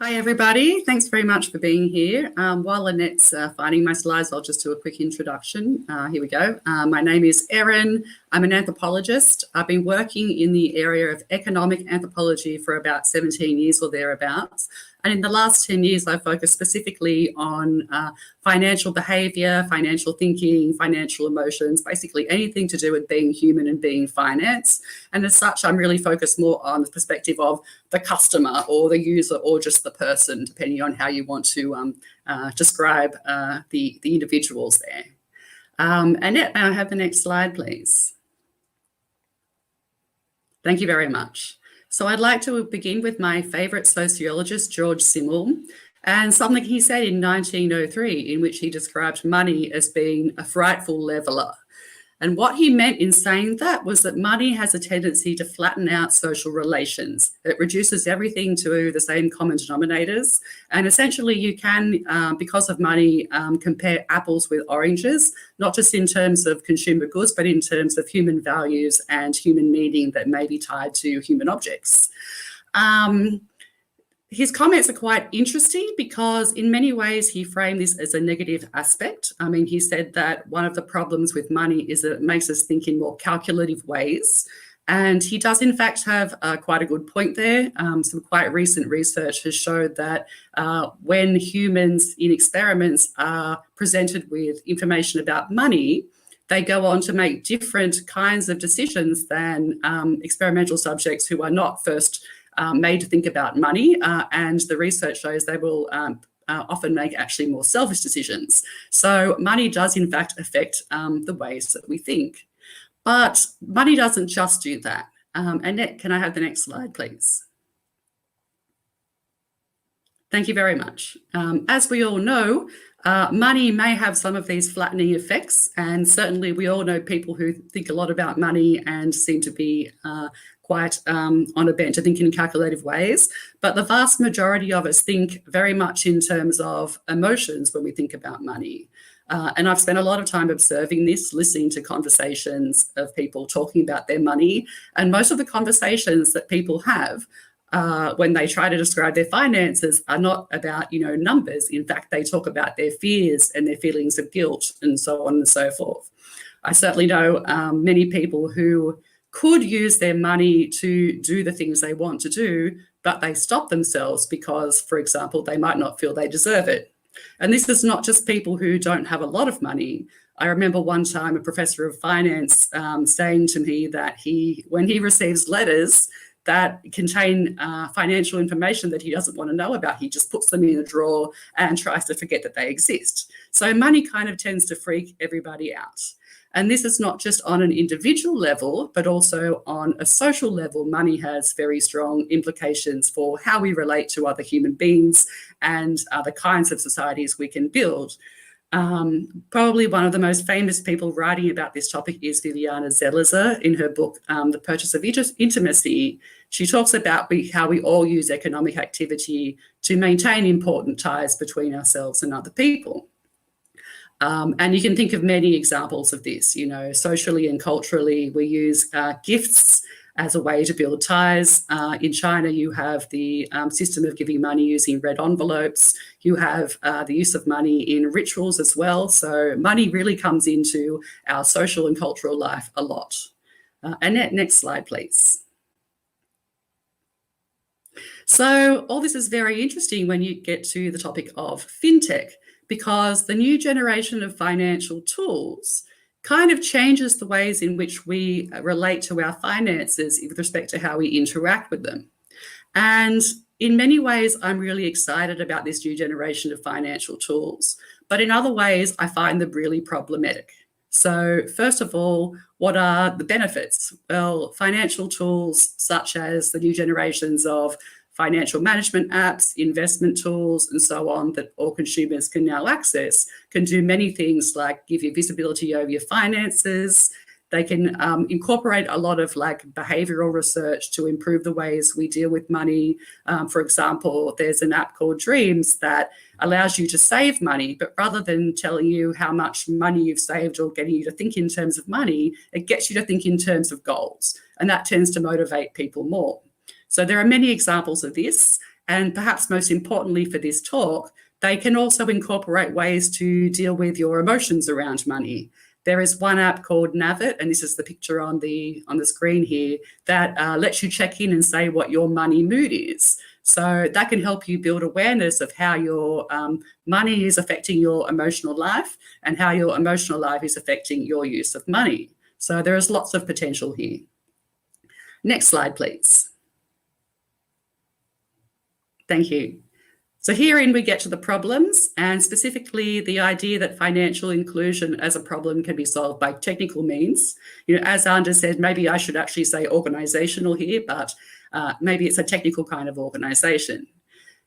Hi, everybody. Thanks very much for being here. While Annette's finding my slides, I'll just do a quick introduction. Here we go. My name is Erin. I'm an anthropologist. I've been working in the area of economic anthropology for about 17 years or thereabouts. And in the last 10 years, I've focused specifically on financial behaviour, financial thinking, financial emotions, basically anything to do with being human and being finance. And as such, I'm really focused more on the perspective of the customer or the user or just the person, depending on how you want to describe the individuals there. Annette, may I have the next slide, please? Thank you very much. So I'd like to begin with my favourite sociologist, Georg Simmel, and something he said in 1903 in which he described money as being a frightful leveller. And what he meant in saying that was that money has a tendency to flatten out social relations. It reduces everything to the same common denominators. And essentially you can, because of money, compare apples with oranges, not just in terms of consumer goods, but in terms of human values and human meaning that may be tied to human objects. His comments are quite interesting because in many ways he framed this as a negative aspect. I mean, he said that one of the problems with money is that it makes us think in more calculative ways. And he does in fact have quite a good point there. Some quite recent research has showed that when humans in experiments are presented with information about money, they go on to make different kinds of decisions than experimental subjects who are not first made to think about money, and the research shows they will often make actually more selfish decisions. So money does in fact affect the ways that we think. But money doesn't just do that. Annette, can I have the next slide, please? Thank you very much. As we all know, money may have some of these flattening effects, and certainly we all know people who think a lot about money and seem to be quite on a bent to think in calculative ways. But the vast majority of us think very much in terms of emotions when we think about money. And I've spent a lot of time observing this, listening to conversations of people talking about their money. And most of the conversations that people have when they try to describe their finances are not about, numbers. In fact, they talk about their fears and their feelings of guilt and so on and so forth. I certainly know many people who could use their money to do the things they want to do, but they stop themselves because, for example, they might not feel they deserve it. And this is not just people who don't have a lot of money. I remember one time a professor of finance saying to me that when he receives letters that contain financial information that he doesn't want to know about, he just puts them in a drawer and tries to forget that they exist. So money kind of tends to freak everybody out. And this is not just on an individual level, but also on a social level. Money has very strong implications for how we relate to other human beings and the kinds of societies we can build. Probably one of the most famous people writing about this topic is Viviana Zelizer in her book, The Purchase of Intimacy. She talks about how we all use economic activity to maintain important ties between ourselves and other people. And you can think of many examples of this, socially and culturally. We use gifts as a way to build ties. In China, you have the system of giving money using red envelopes. You have the use of money in rituals as well. So money really comes into our social and cultural life a lot. Annette, next slide, please. So all this is very interesting when you get to the topic of fintech, because the new generation of financial tools kind of changes the ways in which we relate to our finances with respect to how we interact with them. And in many ways, I'm really excited about this new generation of financial tools. But in other ways, I find them really problematic. So first of all, what are the benefits? Well, financial tools such as the new generations of financial management apps, investment tools, and so on that all consumers can now access can do many things like give you visibility over your finances. They can incorporate a lot of behavioral research to improve the ways we deal with money. For example, there's an app called Dreams that allows you to save money, but rather than telling you how much money you've saved or getting you to think in terms of money, it gets you to think in terms of goals. And that tends to motivate people more. So there are many examples of this. And perhaps most importantly for this talk, they can also incorporate ways to deal with your emotions around money. There is one app called Navit, and this is the picture on the screen here, that lets you check in and say what your money mood is. So that can help you build awareness of how your money is affecting your emotional life and how your emotional life is affecting your use of money. So there is lots of potential here. Next slide, please. Thank you. So herein we get to the problems, and specifically the idea that financial inclusion as a problem can be solved by technical means. As Anders said, maybe I should actually say organizational here, but maybe it's a technical kind of organization.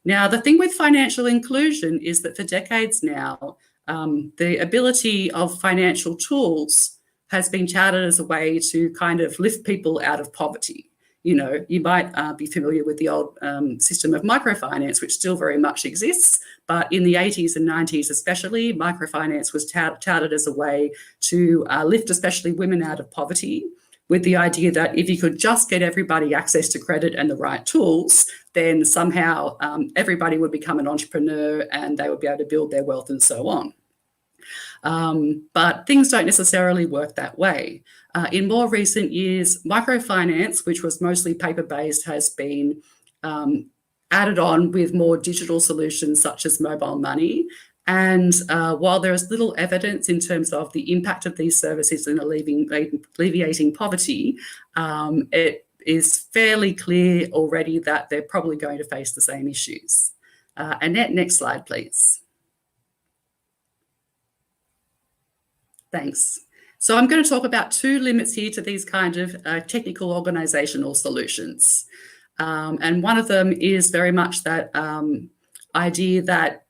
Now, the thing with financial inclusion is that for decades now, the ability of financial tools has been touted as a way to kind of lift people out of poverty. You might be familiar with the old system of microfinance, which still very much exists. But in the 80s and 90s especially, microfinance was touted as a way to lift especially women out of poverty, with the idea that if you could just get everybody access to credit and the right tools, then somehow everybody would become an entrepreneur and they would be able to build their wealth and so on. But things don't necessarily work that way. In more recent years, microfinance, which was mostly paper-based, has been added on with more digital solutions such as mobile money. And while there is little evidence in terms of the impact of these services in alleviating poverty, it is fairly clear already that they're probably going to face the same issues. Annette, next slide, please. Thanks. So I'm going to talk about two limits here to these kind of technical organizational solutions. And one of them is very much that idea that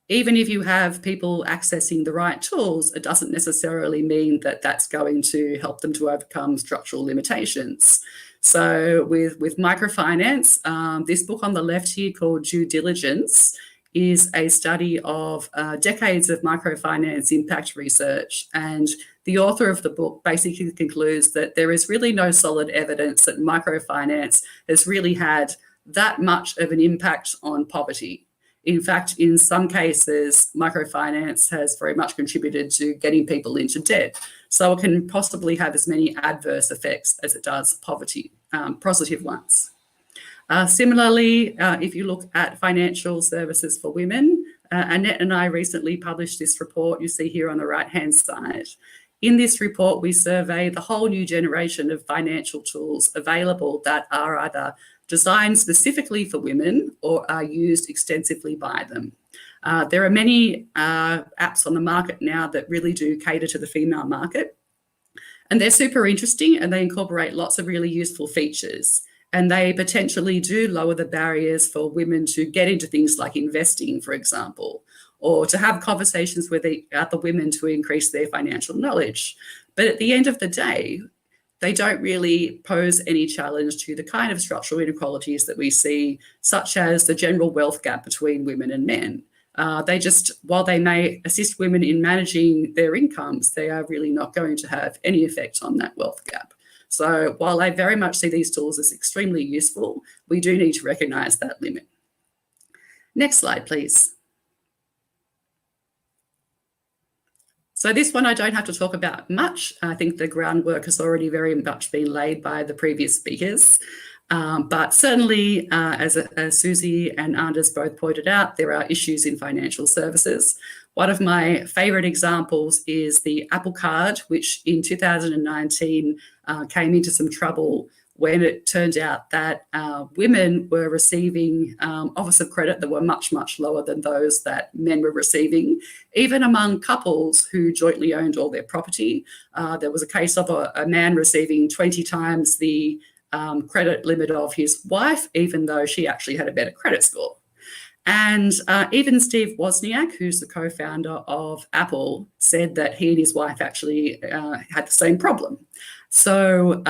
even if you have people accessing the right tools, it doesn't necessarily mean that that's going to help them to overcome structural limitations. So with microfinance, this book on the left here called Due Diligence is a study of decades of microfinance impact research. And the author of the book basically concludes that there is really no solid evidence that microfinance has really had that much of an impact on poverty. In fact, in some cases, microfinance has very much contributed to getting people into debt. So it can possibly have as many adverse effects as it does poverty, positive ones. Similarly, if you look at financial services for women, Annette and I recently published this report you see here on the right-hand side. In this report, we survey the whole new generation of financial tools available that are either designed specifically for women or are used extensively by them. There are many apps on the market now that really do cater to the female market, and they're super interesting and they incorporate lots of really useful features. And they potentially do lower the barriers for women to get into things like investing, for example, or to have conversations with other women to increase their financial knowledge. But at the end of the day, they don't really pose any challenge to the kind of structural inequalities that we see, such as the general wealth gap between women and men. While they may assist women in managing their incomes, they are really not going to have any effect on that wealth gap. So while I very much see these tools as extremely useful, we do need to recognise that limit. Next slide, please. So this one I don't have to talk about much. I think the groundwork has already very much been laid by the previous speakers. But certainly, as Susie and Anders both pointed out, there are issues in financial services. One of my favourite examples is the Apple Card, which in 2019 came into some trouble when it turned out that women were receiving offers of credit that were much, much lower than those that men were receiving, even among couples who jointly owned all their property. There was a case of a man receiving 20 times the credit limit of his wife, even though she actually had a better credit score. And even Steve Wozniak, who's the co-founder of Apple, said that he and his wife actually had the same problem. So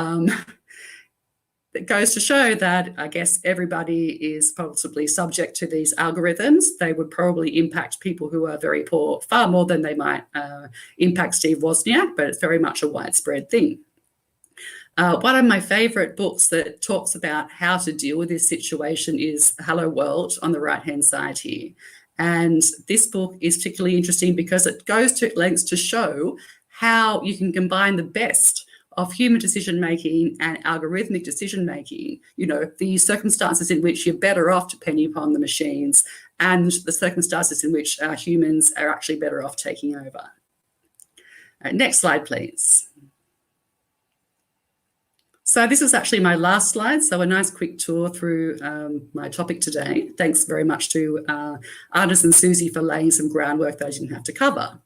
it goes to show that I guess everybody is possibly subject to these algorithms. They would probably impact people who are very poor far more than they might impact Steve Wozniak, but it's very much a widespread thing. One of my favourite books that talks about how to deal with this situation is Hello World on the right-hand side here. And this book is particularly interesting because it goes to lengths to show how you can combine the best of human decision-making and algorithmic decision-making, the circumstances in which you're better off depending upon the machines and the circumstances in which humans are actually better off taking over. Next slide, please. So this is actually my last slide, so a nice quick tour through my topic today. Thanks very much to Anders and Susie for laying some groundwork that I didn't have to cover.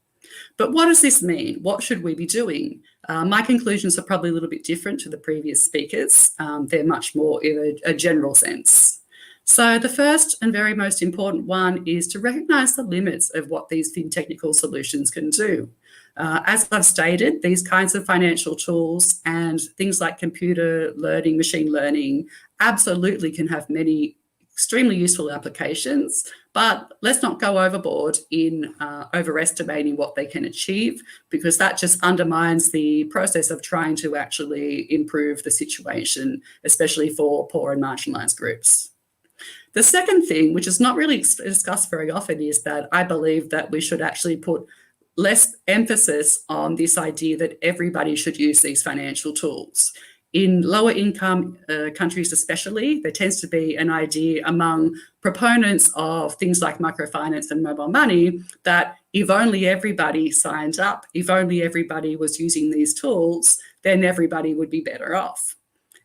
But what does this mean? What should we be doing? My conclusions are probably a little bit different to the previous speakers. They're much more in a general sense. So the first and very most important one is to recognise the limits of what these Fintechnical solutions can do. As I've stated, these kinds of financial tools and things like computer learning, machine learning, absolutely can have many extremely useful applications, but let's not go overboard in overestimating what they can achieve, because that just undermines the process of trying to actually improve the situation, especially for poor and marginalised groups. The second thing, which is not really discussed very often, is that I believe that we should actually put less emphasis on this idea that everybody should use these financial tools. In lower income countries especially, there tends to be an idea among proponents of things like microfinance and mobile money that if only everybody signed up, if only everybody was using these tools, then everybody would be better off.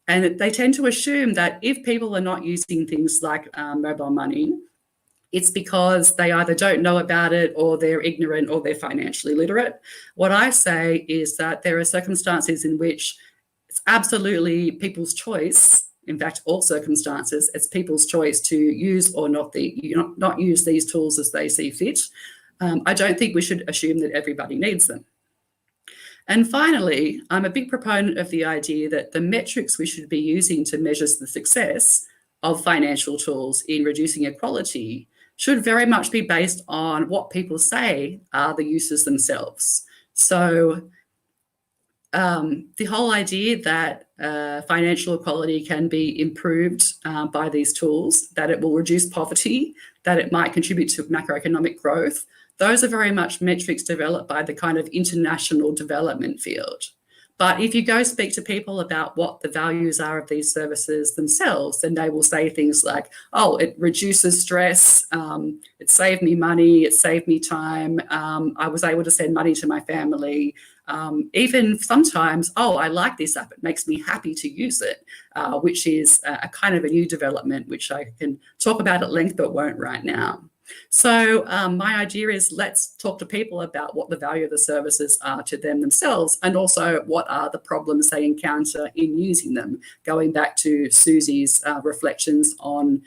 And they tend to assume that if people are not using things like mobile money, it's because they either don't know about it or they're ignorant or they're financially literate. What I say is that there are circumstances in which it's absolutely people's choice. In fact, all circumstances, it's people's choice to use or not use these tools as they see fit. I don't think we should assume that everybody needs them. And finally, I'm a big proponent of the idea that the metrics we should be using to measure the success of financial tools in reducing inequality should very much be based on what people say are the uses themselves. So the whole idea that financial equality can be improved by these tools, that it will reduce poverty, that it might contribute to macroeconomic growth, those are very much metrics developed by the kind of international development field. But if you go speak to people about what the values are of these services themselves, then they will say things like, oh, it reduces stress, it saved me money, it saved me time, I was able to send money to my family. Even sometimes, oh, I like this app, it makes me happy to use it, which is a kind of a new development, which I can talk about at length, but won't right now. So my idea is let's talk to people about what the value of the services are to them themselves, and also what are the problems they encounter in using them, going back to Susie's reflections on,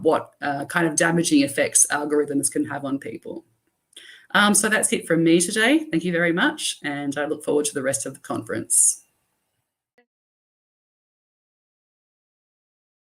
what kind of damaging effects algorithms can have on people. So that's it from me today. Thank you very much, and I look forward to the rest of the conference.